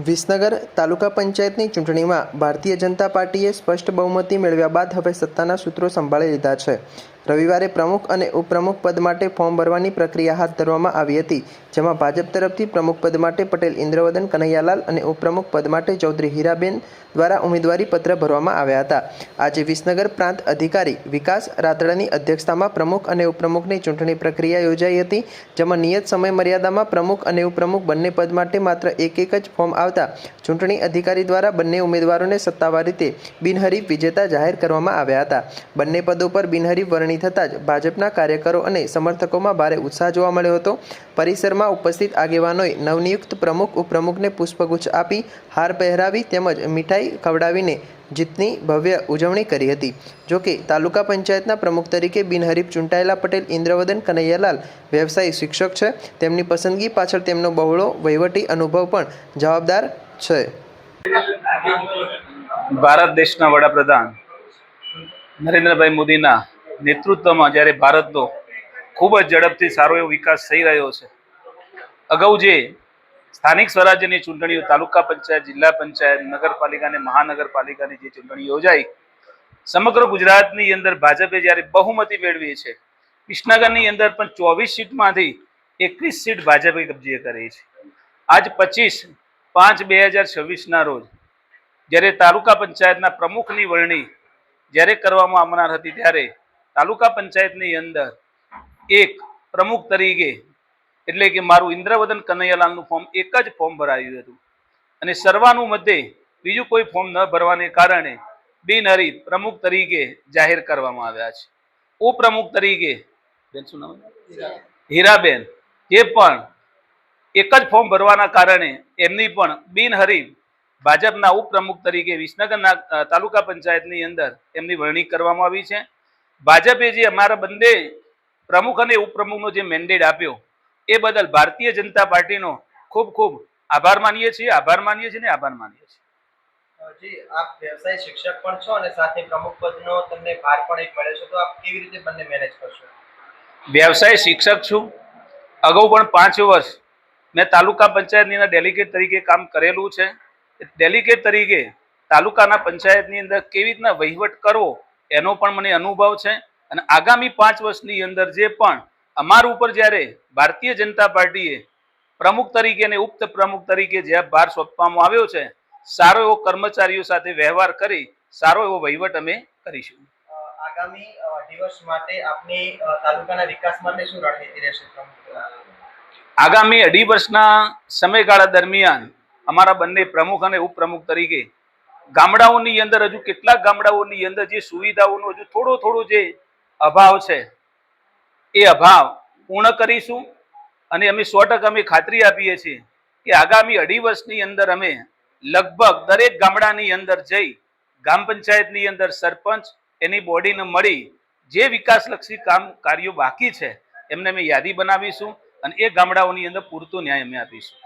વિસનગર તાલુકા પંચાયતની ચૂંટણીમાં ભારતીય જનતા પાર્ટીએ સ્પષ્ટ બહુમતી મેળવ્યા બાદ હવે સત્તાના સૂત્રો સંભાળી લીધા છે। રવિવારે પ્રમુખ અને ઉપપ્રમુખ પદ માટે ફોર્મ ભરવાની પ્રક્રિયા હાથ ધરવામાં આવી હતી, જેમાં ભાજપ તરફથી પ્રમુખ પદ માટે પટેલ ઇન્દ્રવદન કનૈયાલાલ અને ઉપપ્રમુખ પદ માટે ચૌધરી હીરાબેન દ્વારા ઉમેદવારી પત્ર ભરવામાં આવ્યા હતા। આજે વિસનગર પ્રાંત અધિકારી વિકાસ રાતડાની અધ્યક્ષતામાં પ્રમુખ અને ઉપપ્રમુખની ચૂંટણી પ્રક્રિયા યોજાઈ હતી, જેમાં નિયત સમય મર્યાદામાં પ્રમુખ અને ઉપપ્રમુખ બંને પદ માટે માત્ર એક જ ફોર્મ આવતા ચૂંટણી અધિકારી દ્વારા બંને ઉમેદવારોને સત્તાવાર રીતે બિનહરીફ વિજેતા જાહેર કરવામાં આવ્યા હતા। બંને પદો પર બિનહરીફ વરણી થતાં જ ભાજપના કાર્યકરો અને સમર્થકોમાં ભારે ઉત્સાહ જોવા મળ્યો હતો। પરિસરમાં ઉપસ્થિત આગેવાનોએ નવનિયુક્ત પ્રમુખ ઉપપ્રમુખને પુષ્પગુચ્છ આપી હાર પહેરાવી તેમજ મીઠાઈ ખવડાવીને જીતની ભવ્ય ઉજવણી કરી હતી। જોકે તાલુકા પંચાયતના પ્રમુખ તરીકે બિનહરીફ ચૂંટાયેલા પટેલ ઇન્દ્રવદન કનૈયાલાલ વ્યવસાયી શિક્ષક છે। તેમની પસંદગી પાછળ તેમનો બહોળો વહીવટી અનુભવ પણ જવાબદાર છે। ભારત દેશના વડાપ્રધાન નરેન્દ્રભાઈ મોદીના નેતૃત્વમાં જ્યારે ભારતનો ખૂબ જ ઝડપથી સારો એવો વિકાસ થઈ રહ્યો છે, અગાઉ જે સ્થાનિક સ્વરાજ્યની ચૂંટણીઓ તાલુકા પંચાયત, જિલ્લા પંચાયત, નગરપાલિકા અને મહાનગરપાલિકાની જે ચૂંટણી યોજાઈ, સમગ્ર ગુજરાતની અંદર ભાજપે જ્યારે બહુમતી મેળવી છે, વિસનગરની અંદર પણ 24 સીટમાંથી 21 સીટ ભાજપે કબજે કરી છે। આજ 25/5/2026ના રોજ જ્યારે તાલુકા પંચાયતના પ્રમુખની વરણી જ્યારે કરવામાં આવનાર હતી, ત્યારે તાલુકા પંચાયતની અંદર એક પ્રમુખ તરીકે એટલે કે મારું ઇન્દ્રવદન કનૈયાલાલનું ફોર્મ એક જ ફોર્મ ભરાયું હતું અને સર્વાનુમતે બીજું કોઈ ફોર્મ ન ભરવાને કારણે બિનહરીફ પ્રમુખ તરીકે જાહેર કરવામાં આવ્યા છે। ઉપપ્રમુખ તરીકે શું નામ? હીરાબેન, જે પણ એક જ ફોર્મ ભરવાના કારણે એમની પણ બિનહરીફ ભાજપના ઉપપ્રમુખ તરીકે વિસનગરના તાલુકા પંચાયતની અંદર એમની વરણી કરવામાં આવી છે। ભાજપે જે અમારા બંને પ્રમુખ અને ઉપપ્રમુખનો જે મેન્ડેટ આપ્યો એ બદલ ભારતીય જનતા પાર્ટીનો ખૂબ ખૂબ આભાર માનીએ છીએ ને આભાર માનીએ છીએ। જી, આપ વ્યવસાય શિક્ષક પણ છો અને સાથે પ્રમુખ પદનો તમને ભાર પણ એક મળે છે, તો આપ કેવી રીતે બંને મેનેજ કરશો? વ્યવસાય શિક્ષક છું। અગાઉ પણ 5 વર્ષ મેં તાલુકા પંચાયતની અંદર ડેલિગેટ તરીકે કામ કરેલું છે। ડેલિગેટ તરીકે તાલુકાના પંચાયતની અંદર કેવી રીતના વહીવટ કરવો એનો પણ મને અનુભવ છે અને આગામી 5 વર્ષની અંદર જે પણ અમારા ઉપર જ્યારે ભારતીય જનતા પાર્ટીએ પ્રમુખ તરીકે અને ઉપપ્રમુખ તરીકે જે ભાર સોંપવામાં આવ્યો છે, સારો એવો કર્મચારીઓ સાથે વ્યવહાર કરી સારો એવો વહીવટ અમે કરીશું। આગામી દિવસ માટે આપની તાલુકાના વિકાસ માટે શું રણનીતિ રહેશે? આગામી 2.5 વર્ષના સમયગાળા દરમિયાન અમારા બંને પ્રમુખ અને ઉપપ્રમુખ તરીકે ગામડાઓની અંદર હજુ કેટલાક ગામડાઓની અંદર જે સુવિધાઓનો હજુ થોડો જે અભાવ છે એ અભાવ પૂર્ણ કરીશું અને અમે 100% અમે ખાતરી આપીએ છીએ કે આગામી 2.5 વર્ષની અંદર અમે લગભગ દરેક ગામડાની અંદર જઈ ગ્રામ પંચાયતની અંદર સરપંચ એની બોડીને મળી જે વિકાસલક્ષી કાર્યો બાકી છે એમને અમે યાદી બનાવીશું અને એ ગામડાઓની અંદર પૂરતો ન્યાય અમે આપીશું।